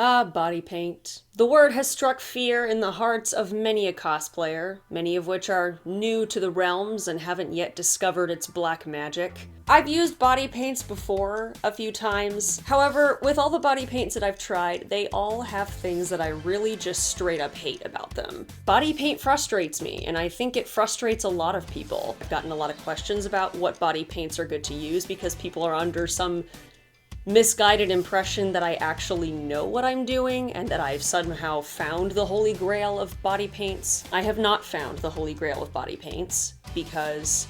Ah, body paint. The word has struck fear in the hearts of many a cosplayer, many of which are new to the realms and haven't yet discovered its black magic. I've used body paints before a few times. However, with all the body paints that I've tried, they all have things that I really just straight up hate about them. Body paint frustrates me, and I think it frustrates a lot of people. I've gotten a lot of questions about what body paints are good to use because people are under some misguided impression that I actually know what I'm doing and that I've somehow found the holy grail of body paints. I have not found the holy grail of body paints because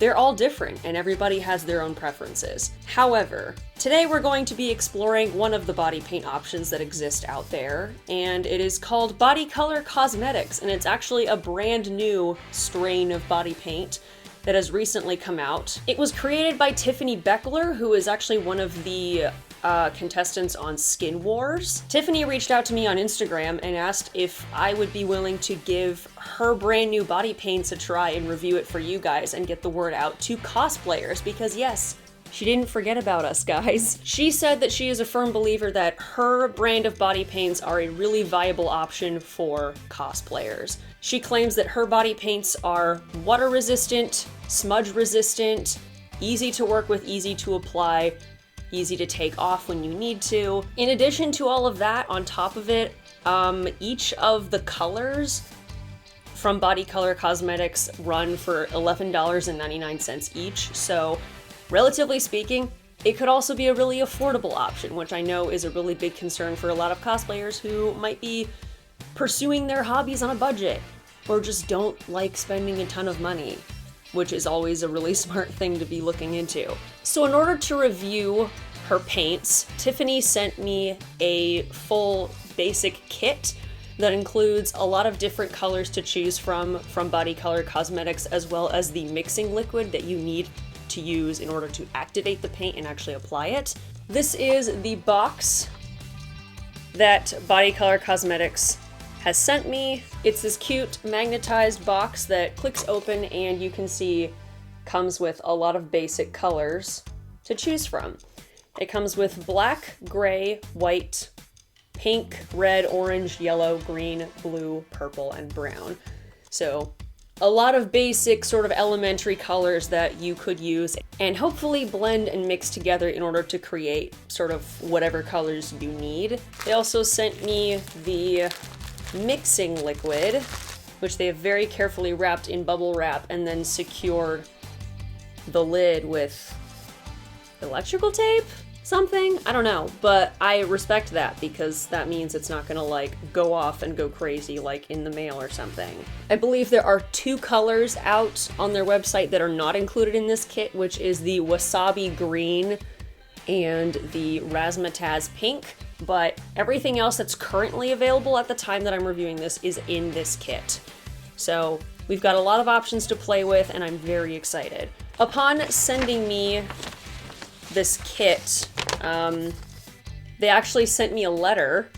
they're all different and everybody has their own preferences. However, today we're going to be exploring one of the body paint options that exist out there, and it is called Body Color Cosmetics, and it's actually a brand new strain of body paint that has recently come out. It was created by Tiffany Beckler, who is actually one of the contestants on Skin Wars. Tiffany reached out to me on Instagram and asked if I would be willing to give her brand new body paints a try and review it for you guys and get the word out to cosplayers, because yes, she didn't forget about us, guys. She said that she is a firm believer that her brand of body paints are a really viable option for cosplayers. She claims that her body paints are water resistant, smudge resistant, easy to work with, easy to apply, easy to take off when you need to. In addition to all of that, on top of it, each of the colors from Body Color Cosmetics run for $11.99 each, so relatively speaking, it could also be a really affordable option, which I know is a really big concern for a lot of cosplayers who might be pursuing their hobbies on a budget or just don't like spending a ton of money, which is always a really smart thing to be looking into. So in order to review her paints, Tiffany sent me a full basic kit that includes a lot of different colors to choose from Body Color Cosmetics, as well as the mixing liquid that you need to use in order to activate the paint and actually apply it. This is the box that Body Color Cosmetics has sent me. It's this cute magnetized box that clicks open and you can see comes with a lot of basic colors to choose from. It comes with black, gray, white, pink, red, orange, yellow, green, blue, purple, and brown. So a lot of basic sort of elementary colors that you could use and hopefully blend and mix together in order to create sort of whatever colors you need. They also sent me the mixing liquid, which they have very carefully wrapped in bubble wrap and then secured the lid with electrical tape? Something? I don't know, but I respect that because that means it's not gonna like go off and go crazy like in the mail or something. I believe there are 2 colors out on their website that are not included in this kit, which is the wasabi green and the razzmatazz pink, but everything else that's currently available at the time that I'm reviewing this is in this kit. So we've got a lot of options to play with and I'm very excited. Upon sending me this kit, they actually sent me a letter,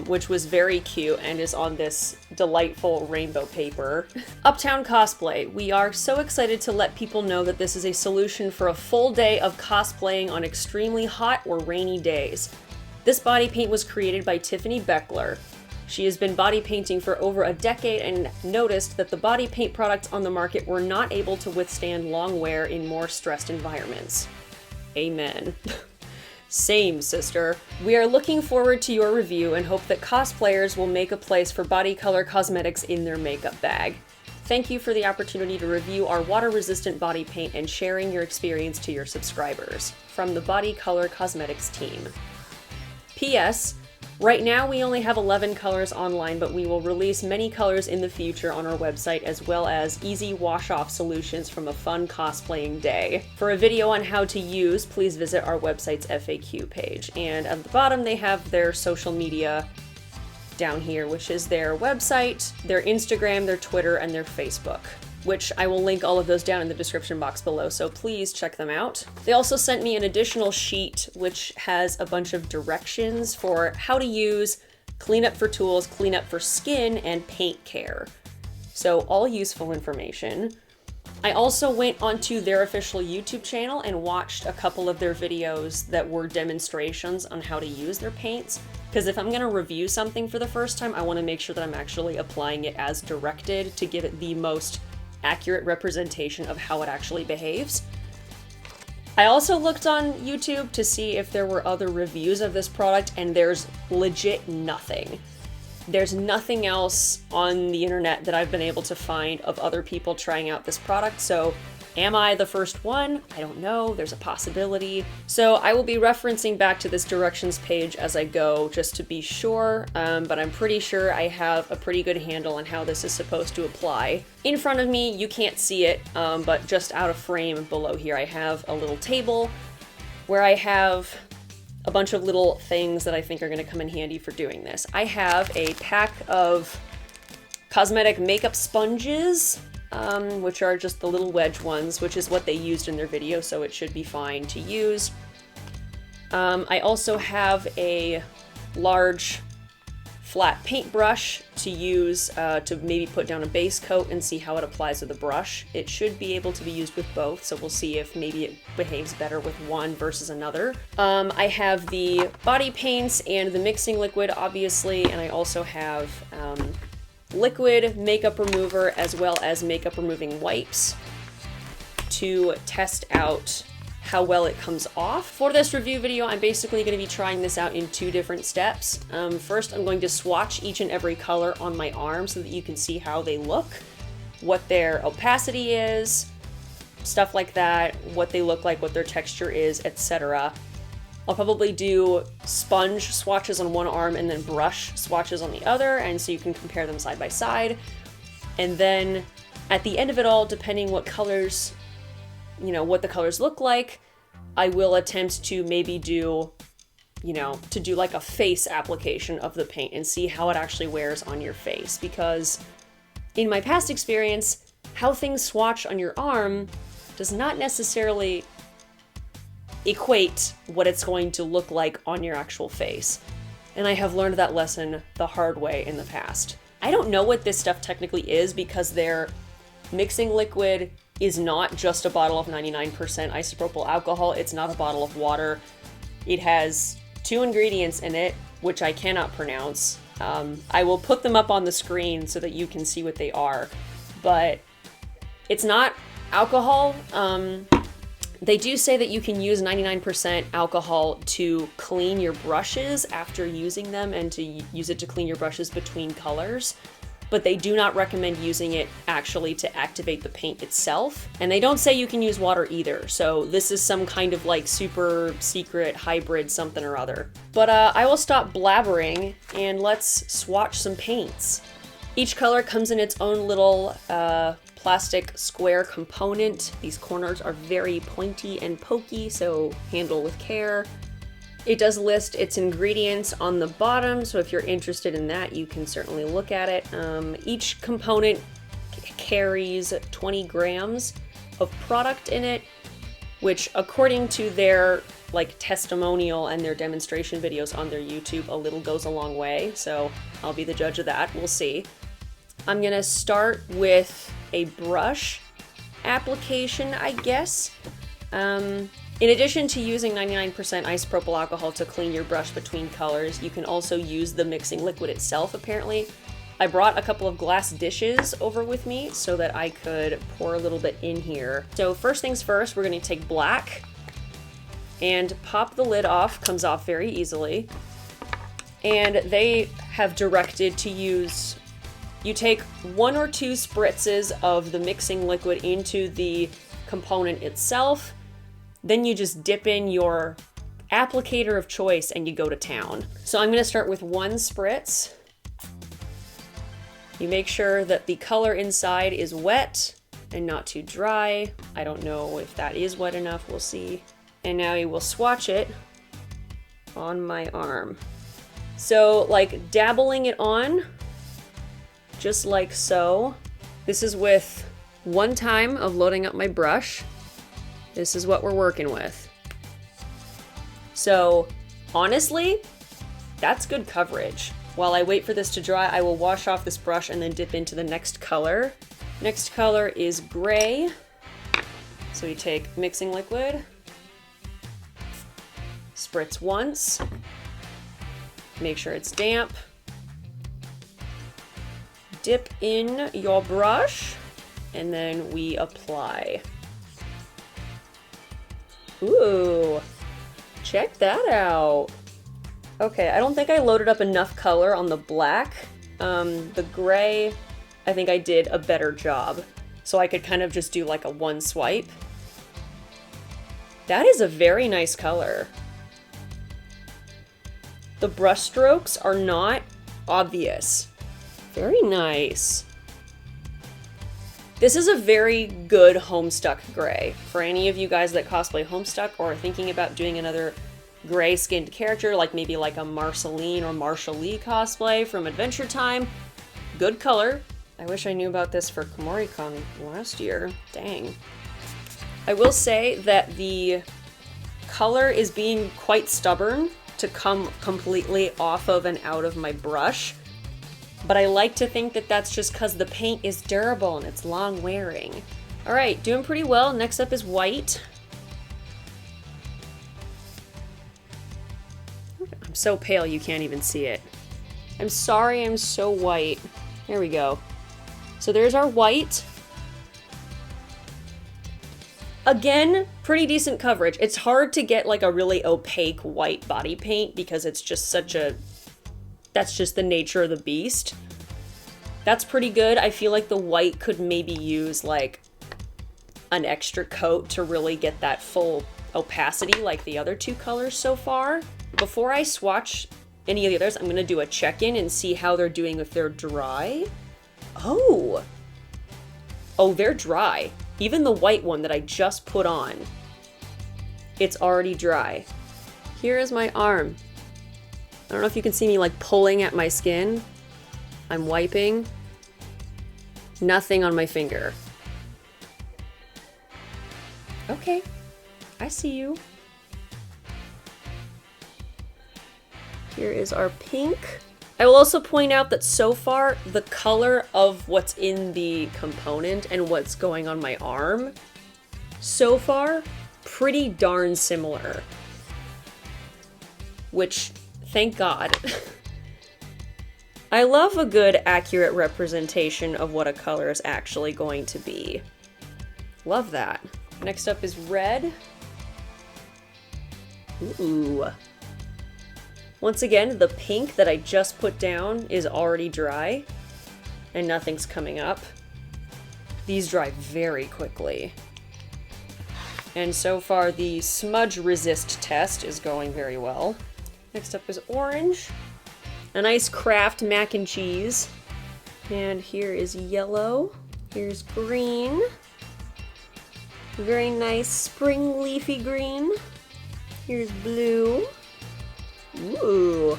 which was very cute and is on this delightful rainbow paper. Uptown Cosplay, we are so excited to let people know that this is a solution for a full day of cosplaying on extremely hot or rainy days. This body paint was created by Tiffany Beckler. She has been body painting for over a decade and noticed that the body paint products on the market were not able to withstand long wear in more stressed environments. Amen. Same, sister. We are looking forward to your review and hope that cosplayers will make a place for Body Color Cosmetics in their makeup bag. Thank you for the opportunity to review our water-resistant body paint and sharing your experience to your subscribers. From the Body Color Cosmetics team. P.S. Right now we only have 11 colors online, but we will release many colors in the future on our website, as well as easy wash-off solutions from a fun cosplaying day. For a video on how to use, please visit our website's FAQ page. And at the bottom they have their social media down here, which is their website, their Instagram, their Twitter, and their Facebook, which I will link all of those down in the description box below, so please check them out. They also sent me an additional sheet which has a bunch of directions for how to use cleanup for tools, cleanup for skin, and paint care. So all useful information. I also went onto their official YouTube channel and watched a couple of their videos that were demonstrations on how to use their paints. Because if I'm going to review something for the first time, I want to make sure that I'm actually applying it as directed to give it the most accurate representation of how it actually behaves. I also looked on YouTube to see if there were other reviews of this product, and there's legit nothing. There's nothing else on the internet that I've been able to find of other people trying out this product, so am I the first one? I don't know, there's a possibility. So I will be referencing back to this directions page as I go, just to be sure, but I'm pretty sure I have a pretty good handle on how this is supposed to apply. In front of me, you can't see it, but just out of frame below here, I have a little table where I have a bunch of little things that I think are going to come in handy for doing this. I have a pack of cosmetic makeup sponges, which are just the little wedge ones, which is what they used in their video, so it should be fine to use. I also have a large flat paintbrush to use to maybe put down a base coat and see how it applies with a brush. It should be able to be used with both, so we'll see if maybe it behaves better with one versus another. I have the body paints and the mixing liquid, obviously, and I also have liquid makeup remover as well as makeup removing wipes to test out how well it comes off. For this review video, I'm basically going to be trying this out in 2 different steps. First, I'm going to swatch each and every color on my arm so that you can see how they look, what their opacity is, stuff like that, what they look like, what their texture is, etc. I'll probably do sponge swatches on one arm and then brush swatches on the other, and so you can compare them side by side. And then at the end of it all, depending what colors, what the colors look like, I will attempt to maybe do, to do like a face application of the paint and see how it actually wears on your face. Because in my past experience, how things swatch on your arm does not necessarily equate what it's going to look like on your actual face. And I have learned that lesson the hard way in the past. I don't know what this stuff technically is because their mixing liquid is not just a bottle of 99% isopropyl alcohol. It's not a bottle of water. It has 2 ingredients in it, which I cannot pronounce. I will put them up on the screen so that you can see what they are, but it's not alcohol. They do say that you can use 99% alcohol to clean your brushes after using them and to use it to clean your brushes between colors, but they do not recommend using it actually to activate the paint itself. And they don't say you can use water either, so this is some kind of like super secret hybrid something or other. But I will stop blabbering and let's swatch some paints. Each color comes in its own little plastic square component. These corners are very pointy and pokey, so handle with care. It does list its ingredients on the bottom, so if you're interested in that, you can certainly look at it. Each component carries 20 grams of product in it, which according to their testimonial and their demonstration videos on their YouTube, a little goes a long way, so I'll be the judge of that. We'll see. I'm gonna start with a brush application, I guess. In addition to using 99% isopropyl alcohol to clean your brush between colors, you can also use the mixing liquid itself, apparently. I brought a couple of glass dishes over with me so that I could pour a little bit in here. So first things first, we're going to take black and pop the lid off. Comes off very easily. And they have directed to use, you take 1 or 2 spritzes of the mixing liquid into the component itself. Then you just dip in your applicator of choice and you go to town. So I'm going to start with 1 spritz. You make sure that the color inside is wet and not too dry. I don't know if that is wet enough, we'll see. And now you will swatch it on my arm. So dabbling it on, just like so. This is with 1 time of loading up my brush. This is what we're working with. So honestly, that's good coverage. While I wait for this to dry, I will wash off this brush and then dip into the next color. Next color is gray. So you take mixing liquid, spritz once, Make sure it's damp. Dip in your brush, and then we apply. Ooh, check that out. Okay, I don't think I loaded up enough color on the black. The gray, I think I did a better job. So I could kind of just do like a one swipe. That is a very nice color. The brush strokes are not obvious. Very nice. This is a very good Homestuck gray. For any of you guys that cosplay Homestuck or are thinking about doing another gray skinned character, like maybe like a Marceline or Marshall Lee cosplay from Adventure Time, good color. I wish I knew about this for KomoriCon last year. Dang. I will say that the color is being quite stubborn to come completely off of and out of my brush. But I like to think that that's just because the paint is durable and it's long wearing. All right, doing pretty well. Next up is white. I'm so pale you can't even see it. I'm sorry I'm so white. There we go. So there's our white. Again, pretty decent coverage. It's hard to get like a really opaque white body paint because it's just such a... that's just the nature of the beast. That's pretty good. I feel like the white could maybe use like an extra coat to really get that full opacity like the other two colors so far. Before I swatch any of the others, I'm gonna do a check-in and see how they're doing if they're dry. Oh, they're dry. Even the white one that I just put on, it's already dry. Here is my arm. I don't know if you can see me like pulling at my skin. I'm wiping. Nothing on my finger. Okay, I see you. Here is our pink. I will also point out that so far, the color of what's in the component and what's going on my arm, so far, pretty darn similar. Which, thank God. I love a good, accurate representation of what a color is actually going to be. Love that. Next up is red. Ooh. Once again, the pink that I just put down is already dry, and nothing's coming up. These dry very quickly. And so far, the smudge resist test is going very well. Next up is orange. A nice Kraft mac and cheese. And here is yellow. Here's green. Very nice spring leafy green. Here's blue. Ooh.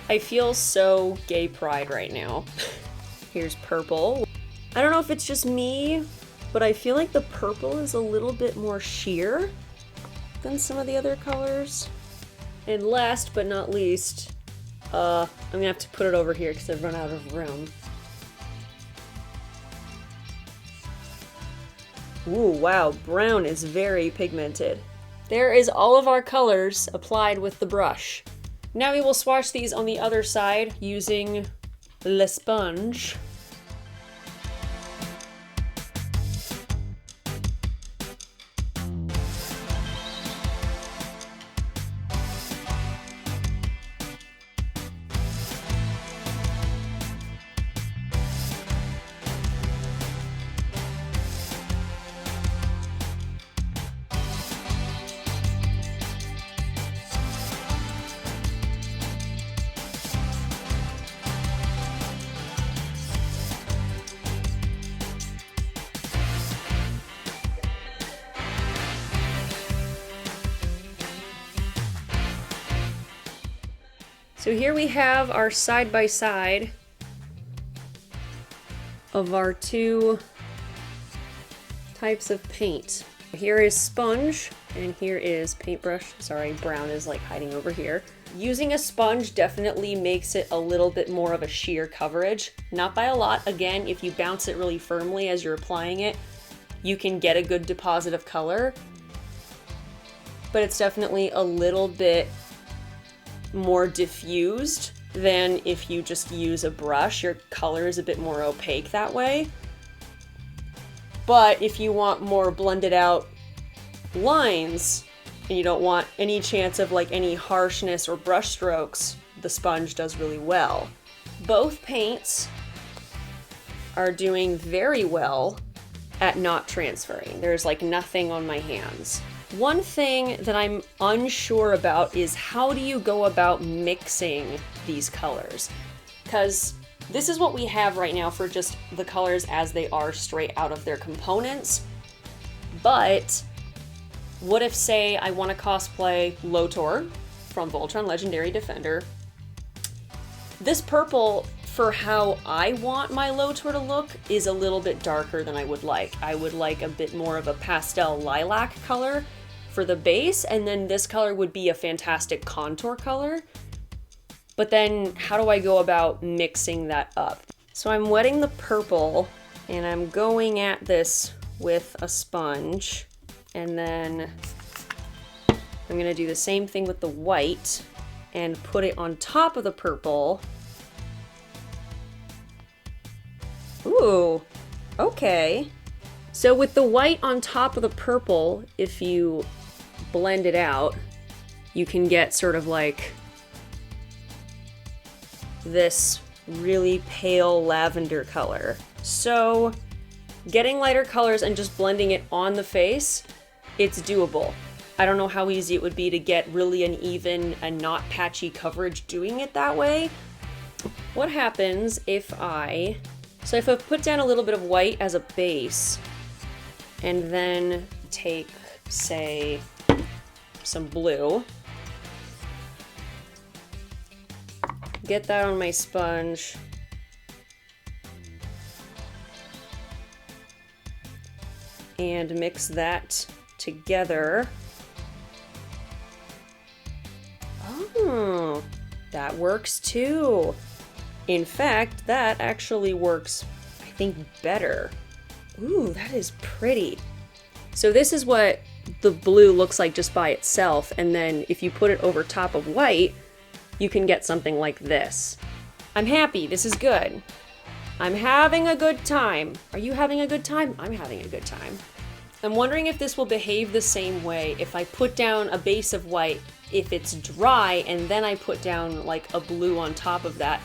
I feel so gay pride right now. Here's purple. I don't know if it's just me, but I feel like the purple is a little bit more sheer than some of the other colors. And last but not least, I'm gonna have to put it over here because I've run out of room. Ooh, wow, brown is very pigmented. There is all of our colors applied with the brush. Now we will swatch these on the other side using the sponge. So here we have our side-by-side of our two types of paint. Here is sponge, and here is paintbrush. Sorry, brown is like hiding over here. Using a sponge definitely makes it a little bit more of a sheer coverage. Not by a lot. Again, if you bounce it really firmly as you're applying it, you can get a good deposit of color. But it's definitely a little bit more diffused than if you just use a brush. Your color is a bit more opaque that way. But if you want more blended out lines and you don't want any chance of like any harshness or brush strokes, the sponge does really well. Both paints are doing very well at not transferring. There's like nothing on my hands. One thing that I'm unsure about is how do you go about mixing these colors? Because this is what we have right now for just the colors as they are straight out of their components. But what if, say, I want to cosplay Lotor from Voltron Legendary Defender. This purple, for how I want my Lotor to look, is a little bit darker than I would like. I would like a bit more of a pastel lilac color for the base, and then this color would be a fantastic contour color. But then how do I go about mixing that up? So I'm wetting the purple and I'm going at this with a sponge, and then I'm gonna do the same thing with the white and put it on top of the purple. Ooh, okay. So with the white on top of the purple, if you blend it out, you can get sort of like this really pale lavender color. So getting lighter colors and just blending it on the face, it's doable. I don't know how easy it would be to get really an even and not patchy coverage doing it that way. What happens if I put down a little bit of white as a base and then take, say, some blue, get that on my sponge, and mix that together. Oh, that works too. In fact, that actually works, I think, better. Ooh, that is pretty. So this is what the blue looks like just by itself, and then if you put it over top of white, you can get something like this. I'm happy, this is good. I'm having a good time. Are you having a good time? I'm having a good time. I'm wondering if this will behave the same way if I put down a base of white, if it's dry, and then I put down like a blue on top of that,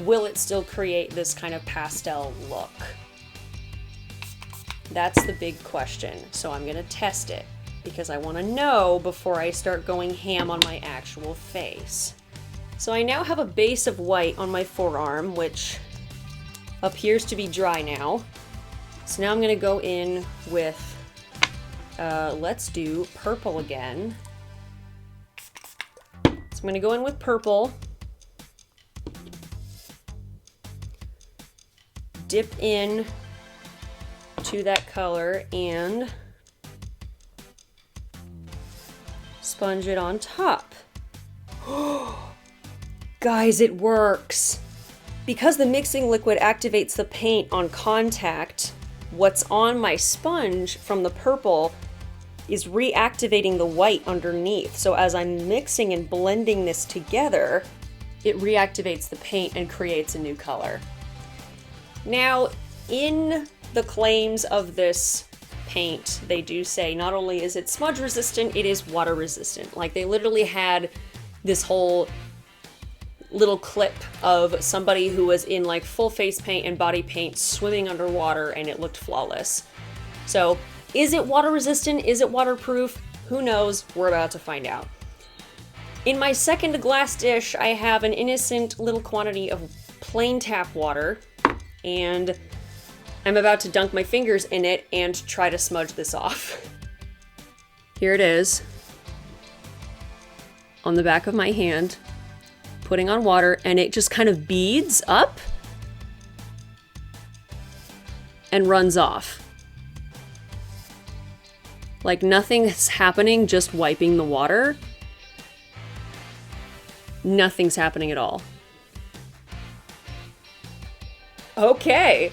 will it still create this kind of pastel look? That's the big question. So I'm gonna test it because I wanna know before I start going ham on my actual face. So I now have a base of white on my forearm, which appears to be dry now. So now I'm gonna go in with, let's do purple again. So I'm gonna go in with purple, dip in to that color and sponge it on top. Guys, it works! Because the mixing liquid activates the paint on contact, what's on my sponge from the purple is reactivating the white underneath. So as I'm mixing and blending this together, it reactivates the paint and creates a new color. Now, in the claims of this paint, they do say not only is it smudge resistant, it is water resistant. Like, they literally had this whole little clip of somebody who was in like full face paint and body paint swimming underwater, and it looked flawless. So is it water resistant? Is it waterproof? Who knows? We're about to find out. In my second glass dish, I have an innocent little quantity of plain tap water, and I'm about to dunk my fingers in it and try to smudge this off. Here it is on the back of my hand, putting on water, and it just kind of beads up and runs off. Like nothing's happening, just wiping the water. Nothing's happening at all. Okay.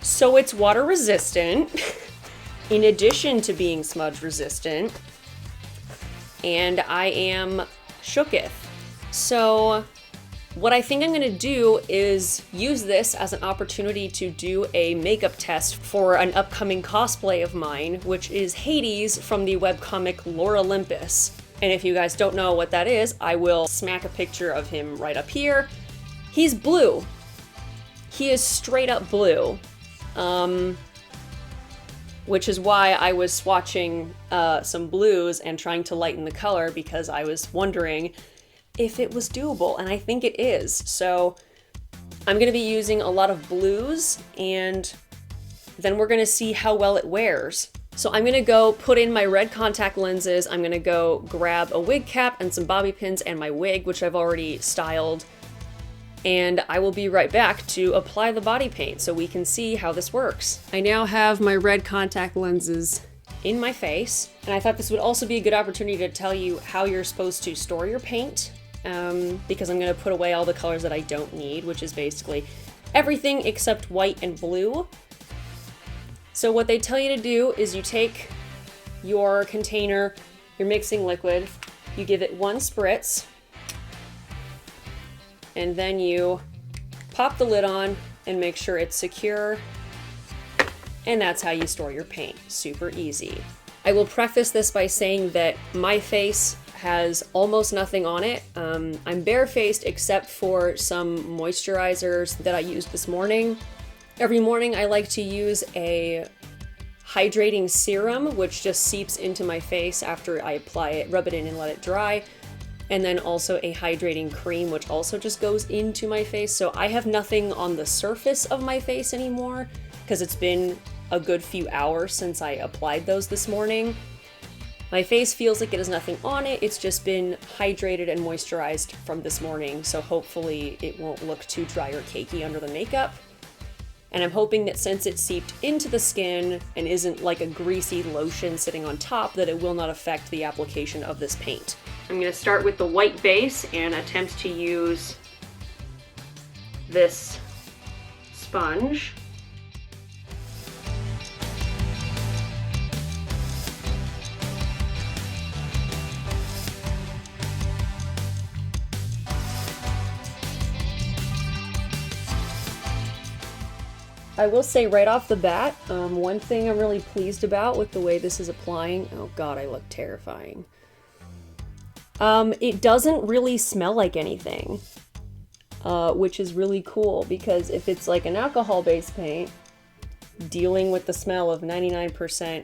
So it's water resistant, in addition to being smudge resistant. And I am shooketh. So what I think I'm gonna do is use this as an opportunity to do a makeup test for an upcoming cosplay of mine, which is Hades from the webcomic Lore Olympus. And if you guys don't know what that is, I will smack a picture of him right up here. He's blue. He is straight up blue. Which is why I was swatching some blues and trying to lighten the color, because I was wondering if it was doable, and I think it is. So I'm gonna be using a lot of blues, and then we're gonna see how well it wears. So I'm gonna go put in my red contact lenses, I'm gonna go grab a wig cap and some bobby pins and my wig, which I've already styled, and I will be right back to apply the body paint so we can see how this works. I now have my red contact lenses in my face, and I thought this would also be a good opportunity to tell you how you're supposed to store your paint, because I'm gonna put away all the colors that I don't need, which is basically everything except white and blue. So what they tell you to do is you take your container, your mixing liquid, you give it one spritz, and then you pop the lid on and make sure it's secure, and that's how you store your paint. Super easy. I will preface this by saying that my face has almost nothing on it. I'm barefaced except for some moisturizers that I used this morning. Every morning I like to use a hydrating serum, which just seeps into my face after I apply it, rub it in and let it dry. And then also a hydrating cream, which also just goes into my face. So I have nothing on the surface of my face anymore, because it's been a good few hours since I applied those this morning. My face feels like it has nothing on it. It's just been hydrated and moisturized from this morning, so hopefully it won't look too dry or cakey under the makeup. And I'm hoping that since it seeped into the skin and isn't like a greasy lotion sitting on top, that it will not affect the application of this paint. I'm gonna start with the white base and attempt to use this sponge. I will say right off the bat, one thing I'm really pleased about with the way this is applying, oh god, I look terrifying. It doesn't really smell like anything, which is really cool, because if it's like an alcohol-based paint, dealing with the smell of 99%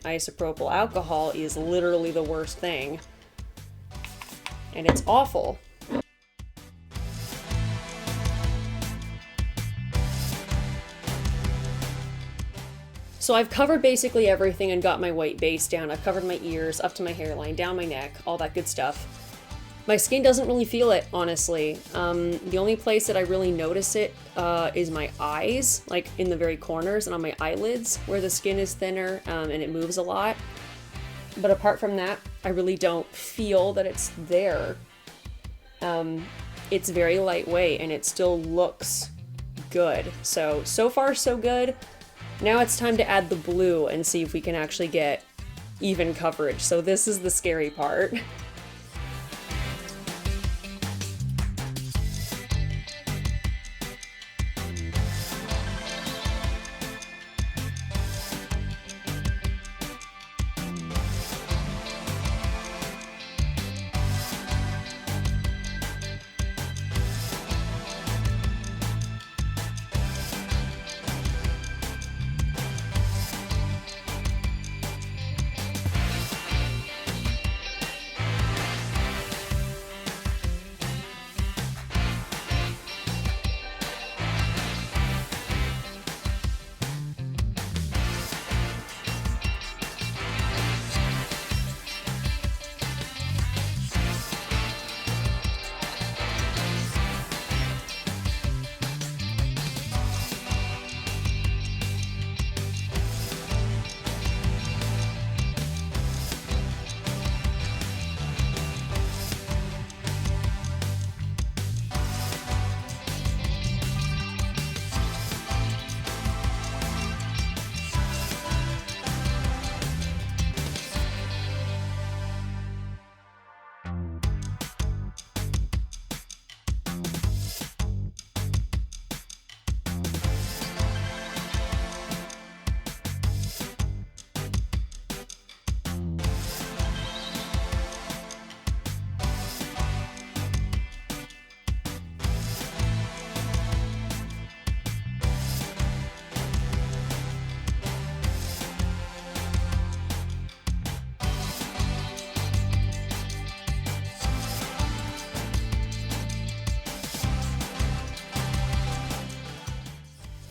isopropyl alcohol is literally the worst thing, and it's awful. So I've covered basically everything and got my white base down. I've covered my ears, up to my hairline, down my neck, all that good stuff. My skin doesn't really feel it, honestly. The only place that I really notice it is my eyes, like in the very corners and on my eyelids, where the skin is thinner and it moves a lot. But apart from that, I really don't feel that it's there. It's very lightweight and it still looks good. So far so good. Now it's time to add the blue and see if we can actually get even coverage. So this is the scary part.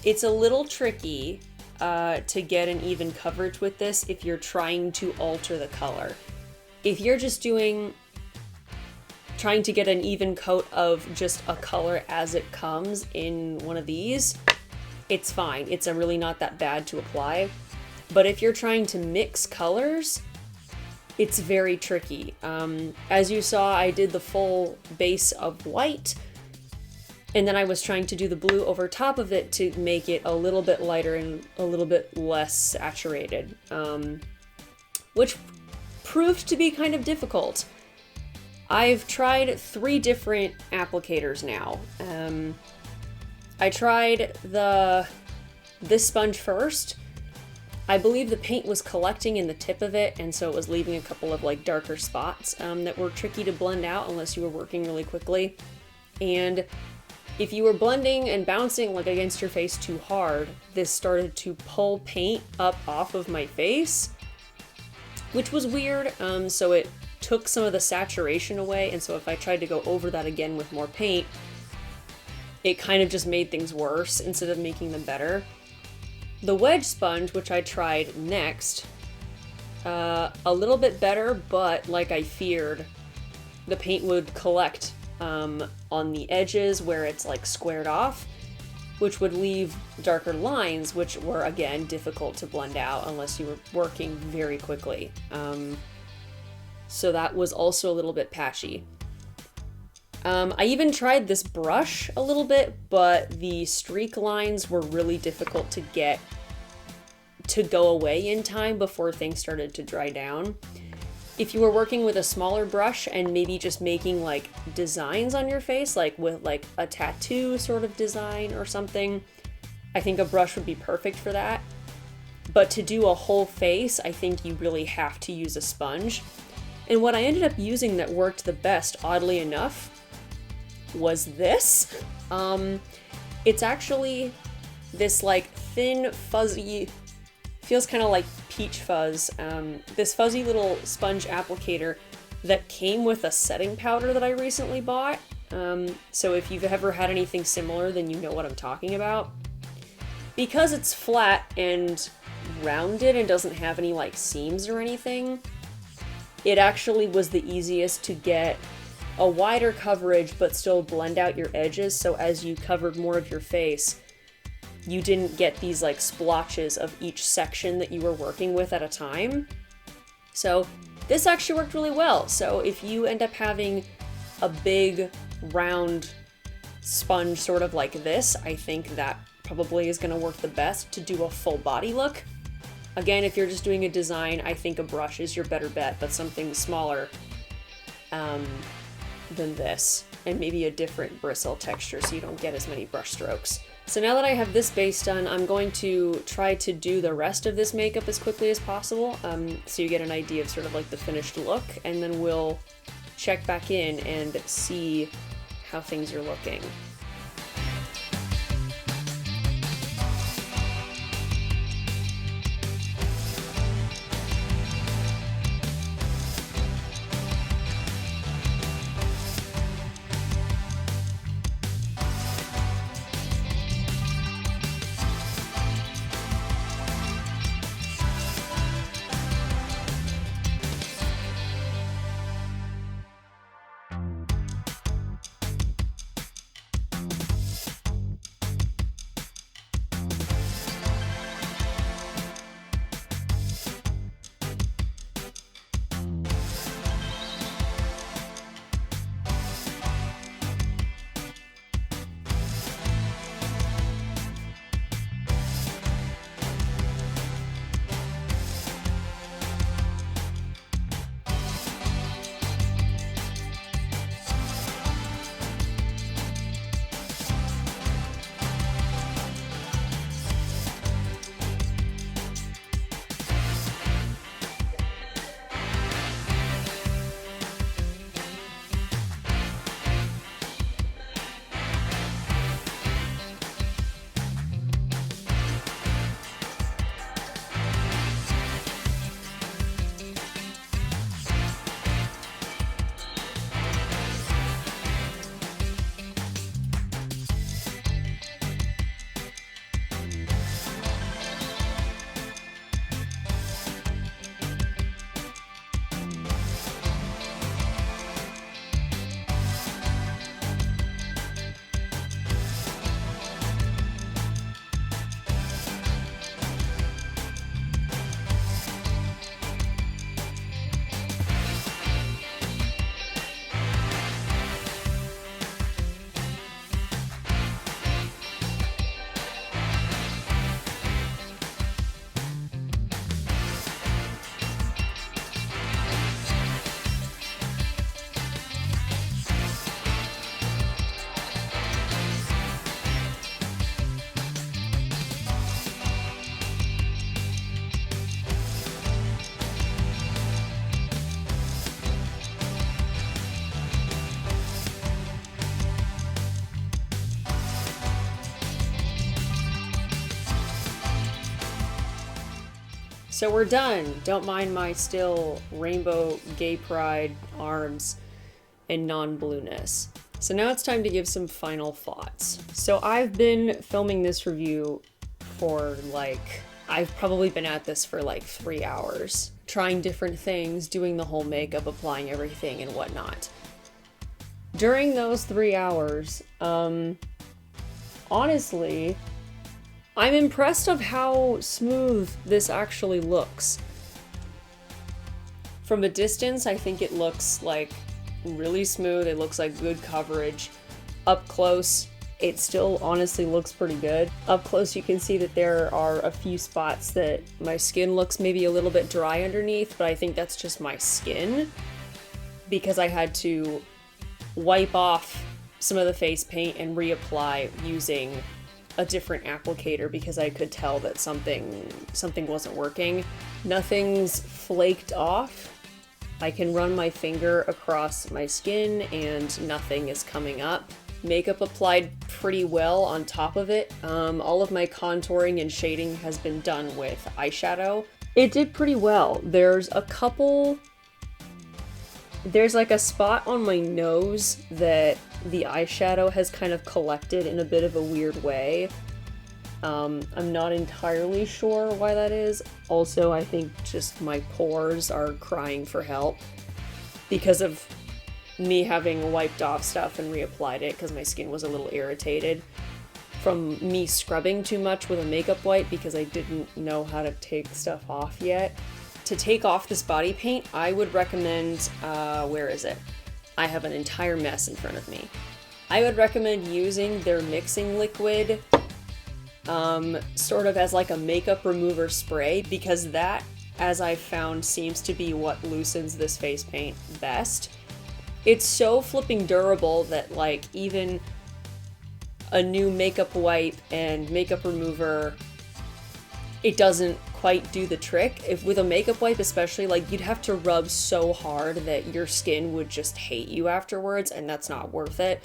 It's a little tricky to get an even coverage with this if you're trying to alter the color. If you're just trying to get an even coat of just a color as it comes in one of these, it's fine. It's really not that bad to apply. But if you're trying to mix colors, it's very tricky. As you saw, I did the full base of white, and then I was trying to do the blue over top of it to make it a little bit lighter and a little bit less saturated, which proved to be kind of difficult. I've tried 3 different applicators now. I tried this sponge first. I believe the paint was collecting in the tip of it, and so it was leaving a couple of like darker spots that were tricky to blend out unless you were working really quickly. And if you were blending and bouncing like against your face too hard, this started to pull paint up off of my face, which was weird. So it took some of the saturation away, and so if I tried to go over that again with more paint, it kind of just made things worse instead of making them better. The wedge sponge, which I tried next, a little bit better, but like I feared, the paint would collect on the edges where it's like squared off, which would leave darker lines, which were again difficult to blend out unless you were working very quickly. So that was also a little bit patchy. I even tried this brush a little bit, but the streak lines were really difficult to get to go away in time before things started to dry down. If you were working with a smaller brush and maybe just making like designs on your face, like with like a tattoo sort of design or something, I think a brush would be perfect for that. But to do a whole face, I think you really have to use a sponge. And what I ended up using that worked the best, oddly enough, was this. It's actually this like thin, fuzzy, feels kind of like peach fuzz, this fuzzy little sponge applicator that came with a setting powder that I recently bought. So if you've ever had anything similar, then you know what I'm talking about. Because it's flat and rounded and doesn't have any like seams or anything, it actually was the easiest to get a wider coverage but still blend out your edges, so as you covered more of your face, you didn't get these like splotches of each section that you were working with at a time. So this actually worked really well. So if you end up having a big round sponge sort of like this, I think that probably is going to work the best to do a full body look. Again, if you're just doing a design, I think a brush is your better bet, but something smaller than this, and maybe a different bristle texture so you don't get as many brush strokes. So now that I have this base done, I'm going to try to do the rest of this makeup as quickly as possible, so you get an idea of sort of like the finished look, and then we'll check back in and see how things are looking. So we're done. Don't mind my still rainbow gay pride arms and non-blueness. So now it's time to give some final thoughts. So I've been filming this review for I've probably been at this for 3 hours, trying different things, doing the whole makeup, applying everything and whatnot. During those 3 hours, honestly, I'm impressed of how smooth this actually looks. From a distance, I think it looks really smooth. It looks like good coverage. Up close, it still honestly looks pretty good. Up close, you can see that there are a few spots that my skin looks maybe a little bit dry underneath, but I think that's just my skin because I had to wipe off some of the face paint and reapply using a different applicator because I could tell that something wasn't working. Nothing's flaked off. I can run my finger across my skin and nothing is coming up. Makeup applied pretty well on top of it. All of my contouring and shading has been done with eyeshadow. It did pretty well. There's a spot on my nose that the eyeshadow has kind of collected in a bit of a weird way. I'm not entirely sure why that is. Also, I think just my pores are crying for help because of me having wiped off stuff and reapplied it because my skin was a little irritated from me scrubbing too much with a makeup wipe because I didn't know how to take stuff off yet. To take off this body paint, I would recommend, where is it? I have an entire mess in front of me. I would recommend using their mixing liquid sort of as a makeup remover spray because that, as I found, seems to be what loosens this face paint best. It's so flipping durable that even a new makeup wipe and makeup remover, it doesn't quite do the trick. If with a makeup wipe especially, you'd have to rub so hard that your skin would just hate you afterwards, and that's not worth it.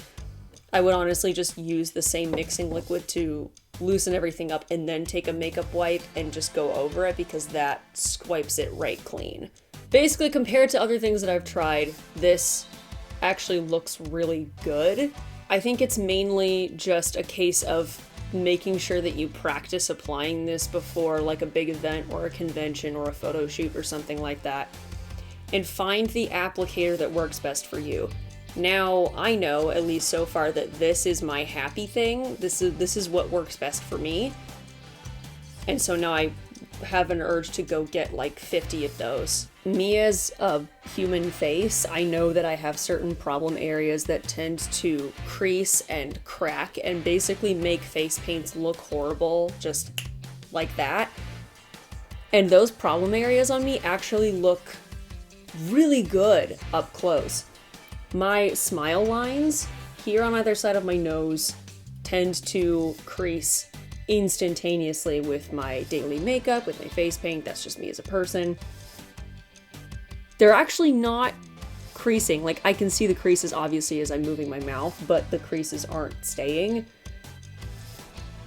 I would honestly just use the same mixing liquid to loosen everything up and then take a makeup wipe and just go over it because that wipes it right clean. Basically, compared to other things that I've tried, this actually looks really good. I think it's mainly just a case of making sure that you practice applying this before a big event or a convention or a photo shoot or something like that, and find the applicator that works best for you. Now, I know, at least so far, that this is my happy thing. This is what works best for me. And so now I have an urge to go get 50 of those. Me as a human face, I know that I have certain problem areas that tend to crease and crack and basically make face paints look horrible, just like that. And those problem areas on me actually look really good up close. My smile lines here on either side of my nose tend to crease instantaneously with my daily makeup, with my face paint. That's just me as a person. They're actually not creasing. I can see the creases obviously as I'm moving my mouth, but the creases aren't staying,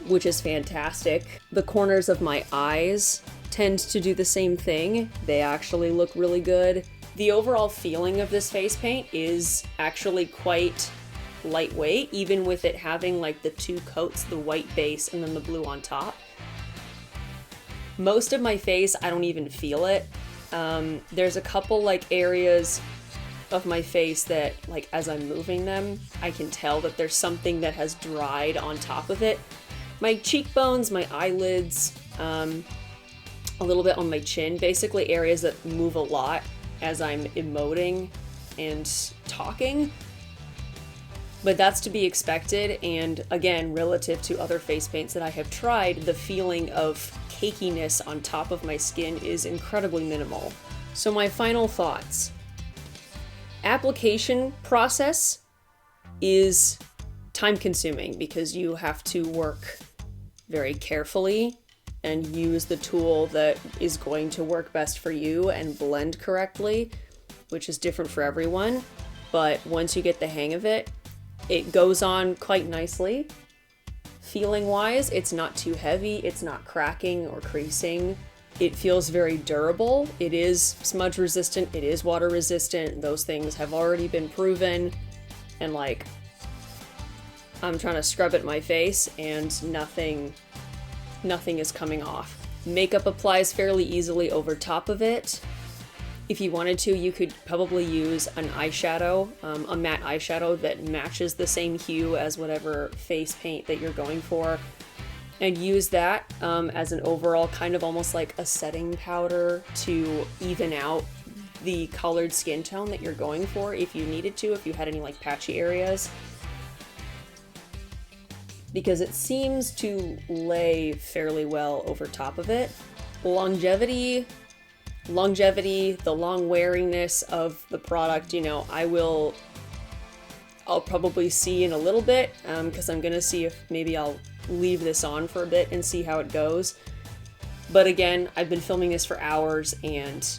which is fantastic. The corners of my eyes tend to do the same thing. They actually look really good. The overall feeling of this face paint is actually quite lightweight, even with it having the two coats, the white base and then the blue on top. Most of my face, I don't even feel it. There's a couple areas of my face that as I'm moving them, I can tell that there's something that has dried on top of it. My cheekbones, my eyelids, a little bit on my chin, basically areas that move a lot as I'm emoting and talking. But that's to be expected, and again, relative to other face paints that I have tried, the feeling of cakiness on top of my skin is incredibly minimal. So my final thoughts. Application process is time consuming because you have to work very carefully and use the tool that is going to work best for you and blend correctly, which is different for everyone. But once you get the hang of it, it goes on quite nicely. Feeling wise, it's not too heavy, it's not cracking or creasing. It feels very durable. It is smudge resistant, it is water resistant. Those things have already been proven. And like, I'm trying to scrub at my face and nothing is coming off. Makeup applies fairly easily over top of it. If you wanted to, you could probably use an eyeshadow, a matte eyeshadow that matches the same hue as whatever face paint that you're going for, and use that as an overall kind of almost like a setting powder to even out the colored skin tone that you're going for if you needed to, if you had any like patchy areas. Because it seems to lay fairly well over top of it. Longevity, the long wearingness of the product, you know, I'll probably see in a little bit, because I'm gonna see if maybe I'll leave this on for a bit and see how it goes. But again, I've been filming this for hours and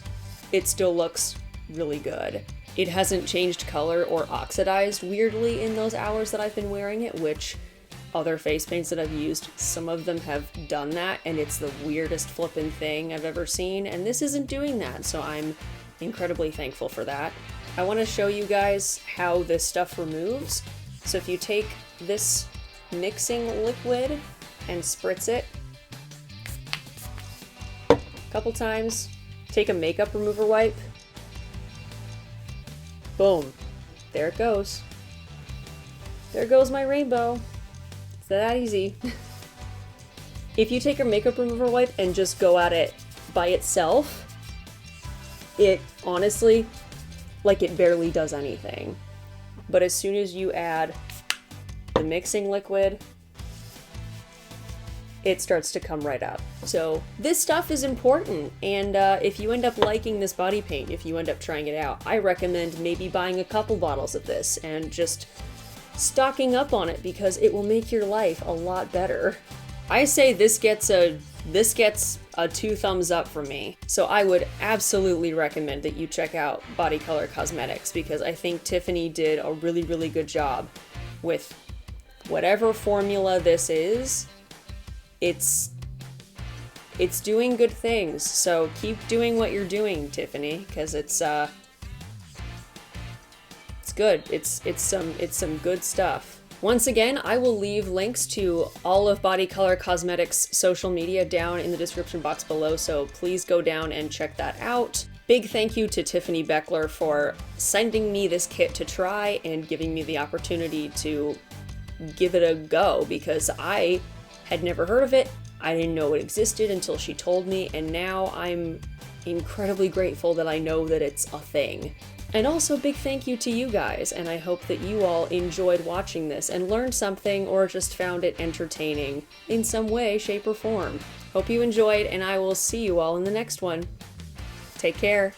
it still looks really good. It hasn't changed color or oxidized weirdly in those hours that I've been wearing it, which other face paints that I've used, some of them have done that, and it's the weirdest flippin' thing I've ever seen, and this isn't doing that, so I'm incredibly thankful for that. I want to show you guys how this stuff removes. So if you take this mixing liquid and spritz it a couple times, take a makeup remover wipe, boom, there it goes. There goes my rainbow. That easy. If you take your makeup remover wipe and just go at it by itself, it honestly, like, it barely does anything. But as soon as you add the mixing liquid, it starts to come right up. So this stuff is important, and if you end up liking this body paint, if you end up trying it out, I recommend maybe buying a couple bottles of this and just stocking up on it, because it will make your life a lot better. I say this gets a 2 thumbs up from me. So I would absolutely recommend that you check out Body Color Cosmetics, because I think Tiffany did a really, really good job with whatever formula this is. It's doing good things. So keep doing what you're doing, Tiffany, because it's good. It's some good stuff. Once again, I will leave links to all of Body Color Cosmetics' social media down in the description box below, so please go down and check that out. Big thank you to Tiffany Beckler for sending me this kit to try and giving me the opportunity to give it a go, because I had never heard of it. I didn't know it existed until she told me, and now I'm incredibly grateful that I know that it's a thing. And also big thank you to you guys, and I hope that you all enjoyed watching this and learned something or just found it entertaining in some way, shape, or form. Hope you enjoyed, and I will see you all in the next one. Take care.